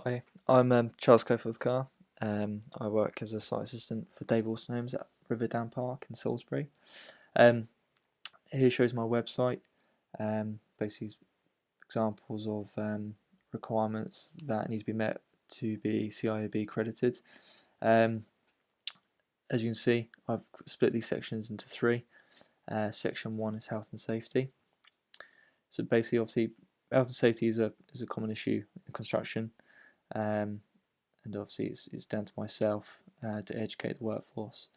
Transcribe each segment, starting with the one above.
Hi, I'm Charles Cofield Carr. I work as a site assistant for Dave Wilson Homes at Riverdown Park in Salisbury. Um, Here shows my website, basically examples of requirements that need to be met to be CIOB accredited. Um, as you can see, I've split these sections into three. Section 1 is health and safety. So basically, obviously, health and safety is a common issue in construction. Um, and obviously it's down to myself to educate the workforce.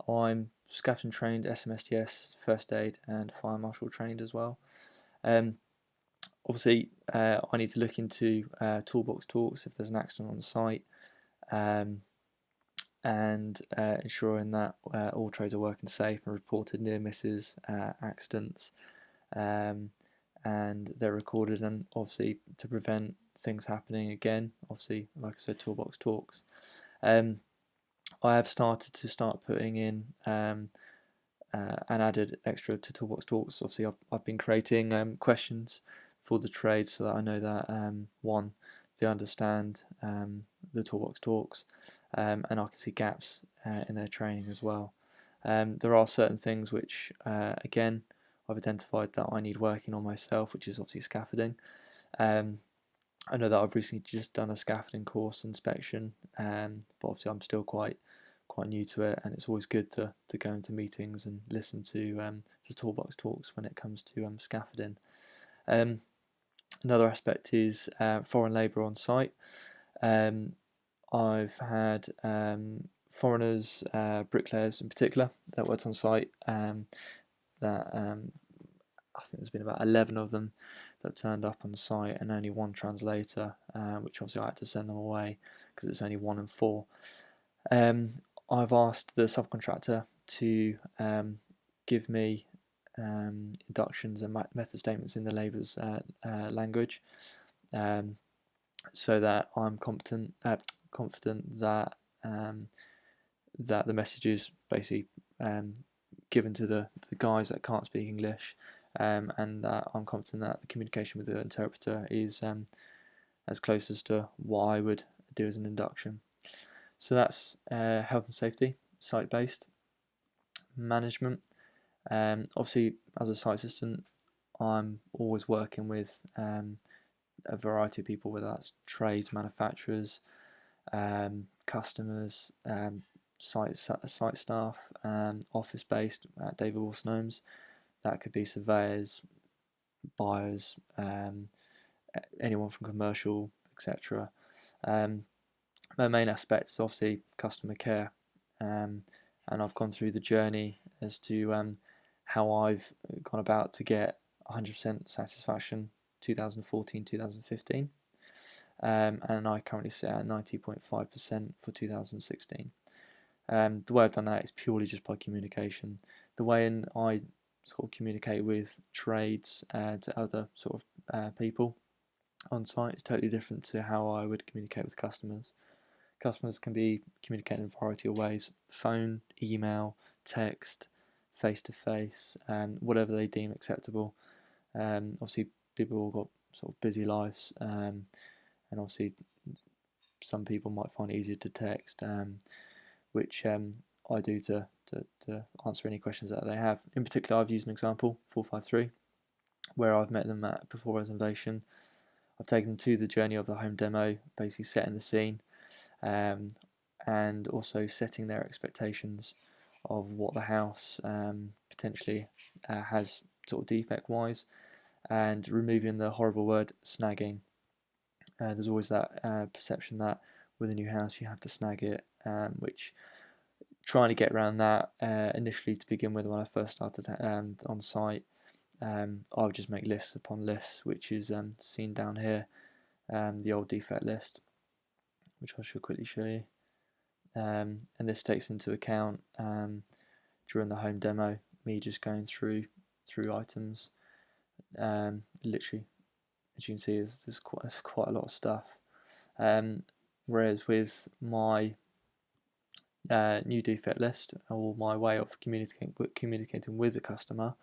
I'm scaffolding trained, SMSTS, first aid and fire marshal trained as well. Um, Obviously I need to look into toolbox talks if there's an accident on site, um, and ensuring that all trades are working safe and reported near misses, accidents, um, and they're recorded, and obviously to prevent things happening again, obviously like I said, toolbox talks. I have started putting in and added extra to toolbox talks. Obviously I've been creating questions for the trade so that I know that one, they understand the toolbox talks, and I can see gaps in their training as well. There are certain things which again I've identified that I need working on myself, which is obviously scaffolding. I know that I've recently just done a scaffolding course inspection, but obviously I'm still quite new to it, and it's always good to go into meetings and listen to toolbox talks when it comes to scaffolding. Um, Another aspect is foreign labour on site. I've had foreigners, bricklayers in particular, that worked on site. That I think there's been about 11 of them that turned up on site, and only one translator, which obviously I had to send them away because it's only 1 and 4. Um, I've asked the subcontractor to give me inductions and method statements in the labour's language, um, so that I'm confident that that the message is basically given to the guys that can't speak English, and that I'm confident that the communication with the interpreter is as close as to what I would do as an induction. So that's health and safety, site-based management. Obviously, as a site assistant, I'm always working with a variety of people, whether that's trades, manufacturers, customers, site staff, office based at David Wilson Homes. That could be surveyors, buyers, anyone from commercial, etc. My main aspect is obviously customer care, and I've gone through the journey as to how I've gone about to get 100% satisfaction 2014 2015, and I currently sit at 90.5% for 2016. The way I've done that is purely just by communication. The way I sort of communicate with trades to other sort of people on site is totally different to how I would communicate with customers. Customers can be communicated in a variety of ways: phone, email, text, face to face, whatever they deem acceptable. Obviously, people all got sort of busy lives, and obviously some people might find it easier to text, which I do to answer any questions that they have. In particular, I've used an example, 453, where I've met them at before reservation. I've taken them to the journey of the home demo, basically setting the scene, and also setting their expectations of what the house potentially has sort of defect wise, and removing the horrible word snagging. There's always that perception that with a new house you have to snag it, which trying to get around that initially to begin with when I first started on site. I would just make lists upon lists, which is seen down here, the old defect list, which I shall quickly show you. And this takes into account during the home demo me just going through items. Literally, as you can see, there's quite a lot of stuff. Whereas with my new defect list, or my way of communicating with the customer,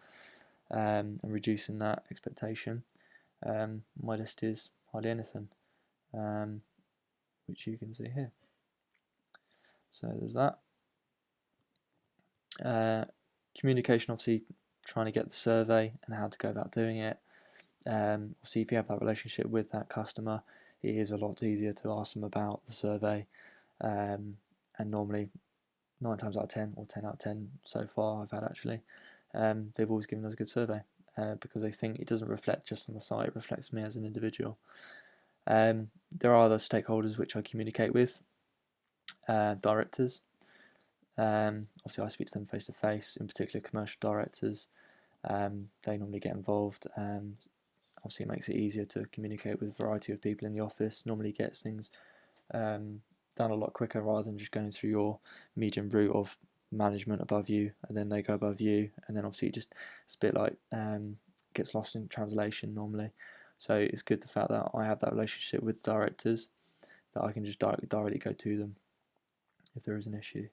and reducing that expectation, my list is hardly anything. which you can see here. So there's that. Communication, obviously trying to get the survey and how to go about doing it. Obviously if you have that relationship with that customer, it is a lot easier to ask them about the survey, and normally 9 times out of 10 or 10 out of 10 so far I've had actually, they've always given us a good survey, because they think it doesn't reflect just on the site, it reflects me as an individual. There are other stakeholders which I communicate with, directors. Obviously I speak to them face to face, in particular commercial directors. They normally get involved. Obviously it makes it easier to communicate with a variety of people in the office, normally gets things done a lot quicker rather than just going through your medium route of management above you and then they go above you, and then obviously it's a bit like gets lost in translation normally. So it's good the fact that I have that relationship with directors, that I can just directly go to them if there is an issue.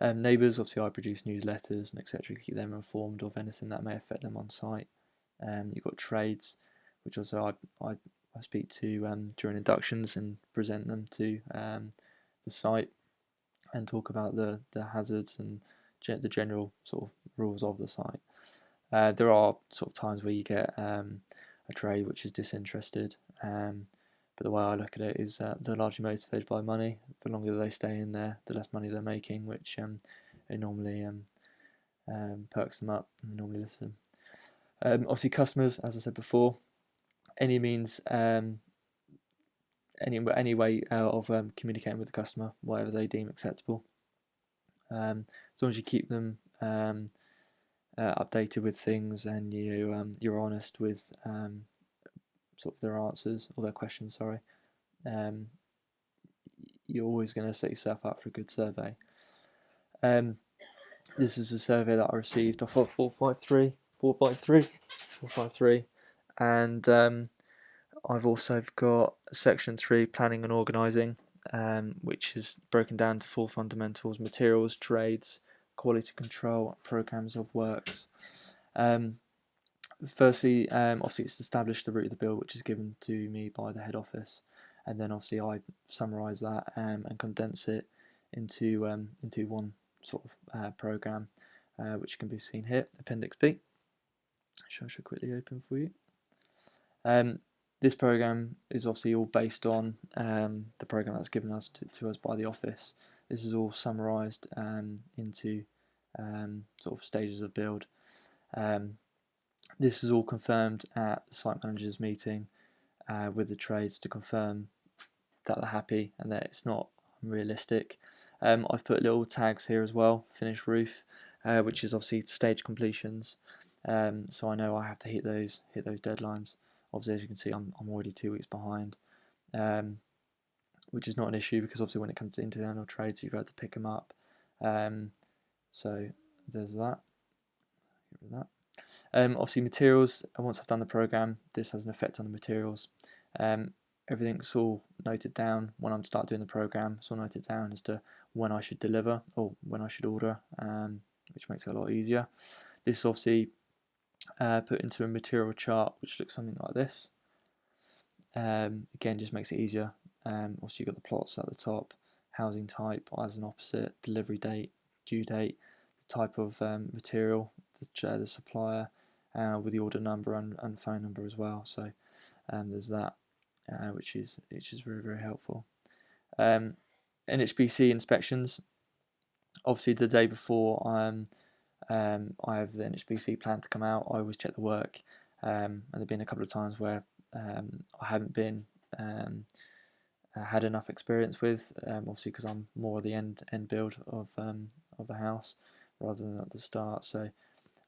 Neighbours, obviously I produce newsletters and etc. keep them informed of anything that may affect them on site. You've got trades, which also I speak to during inductions and present them to the site and talk about the hazards and the general sort of rules of the site. There are sort of times where you get a trade which is disinterested, but the way I look at it is that they're largely motivated by money. The longer they stay in there, the less money they're making, which it normally perks them up and they normally listen. Obviously customers, as I said before, any means, any way of communicating with the customer, whatever they deem acceptable. As long as you keep them updated with things and you're honest with sort of their answers or their questions, sorry, you're always going to set yourself up for a good survey. This is a survey that I received off of 453, and I've also got section 3, planning and organising, which is broken down to 4 fundamentals: materials, trades, quality control, programs of works. Firstly, obviously it's established the route of the bill, which is given to me by the head office, and then obviously I summarise that and condense it into one sort of program, which can be seen here, Appendix B, which I should quickly open for you. This program is obviously all based on the program that's given us to us by the office. This is all summarised into sort of stages of build. This is all confirmed at the site manager's meeting with the trades to confirm that they're happy and that it's not unrealistic. I've put little tags here as well: finish roof, which is obviously stage completions. So I know I have to hit those deadlines. Obviously, as you can see, I'm already 2 weeks behind, which is not an issue because obviously when it comes to internal trades, you've got to pick them up. So there's that. Get rid of that. Obviously materials, once I've done the program, this has an effect on the materials. Everything's all noted down when I start doing the program. It's all noted down as to when I should deliver or when I should order, which makes it a lot easier. This is obviously put into a material chart which looks something like this. Again, just makes it easier. Obviously you've got the plots at the top, housing type as an opposite, delivery date, due date, the type of material, the supplier, with the order number and phone number as well. So there's that, which is very, very helpful. NHBC inspections. Obviously the day before I have the NHBC plan to come out, I always check the work, and there have been a couple of times where I haven't been had enough experience with, obviously because I'm more the end build of the house rather than at the start. So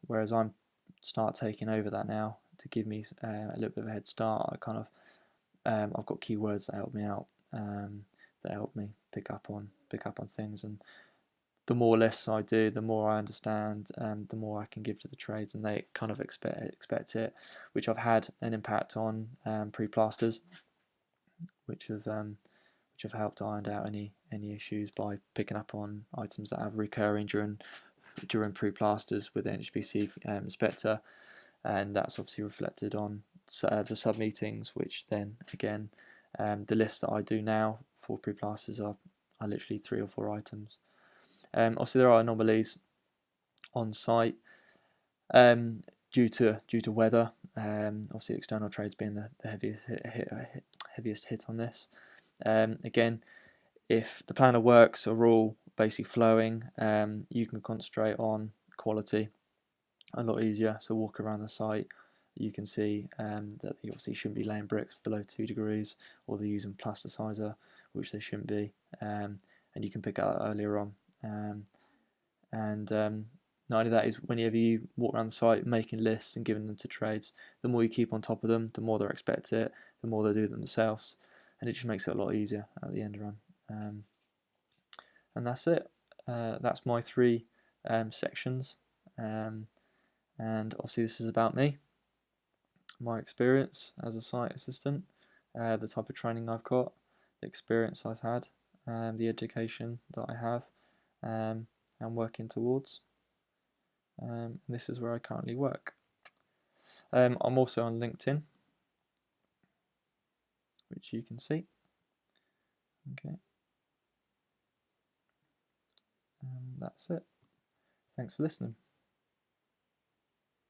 whereas I'm start taking over that now to give me a little bit of a head start, I kind of I've got keywords that help me out, that help me pick up on things, and the more lists I do, the more I understand, the more I can give to the trades, and they kind of expect it, which I've had an impact on pre-plasters, which have helped iron out any issues by picking up on items that have recurring during pre-plasters with the NHBC inspector, and that's obviously reflected on the sub meetings, which then again the list that I do now 4 pre-plasters are literally 3 or 4 items. Obviously there are anomalies on site due to weather. Obviously external trades being the heaviest hit on this. Again, if the plan of works are all basically flowing, you can concentrate on quality a lot easier. So walk around the site, you can see that they obviously shouldn't be laying bricks below 2 degrees, or they're using plasticizer, which they shouldn't be, and you can pick out that earlier on. Not only that, is whenever you walk around the site making lists and giving them to trades, the more you keep on top of them, the more they'll expect it, the more they do them themselves, and it just makes it a lot easier at the end run. And that's it. That's my 3 sections, and obviously this is about me, my experience as a site assistant, the type of training I've got, the experience I've had, the education that I have, and working towards. This is where I currently work. I'm also on LinkedIn, which you can see. Okay. And that's it. Thanks for listening.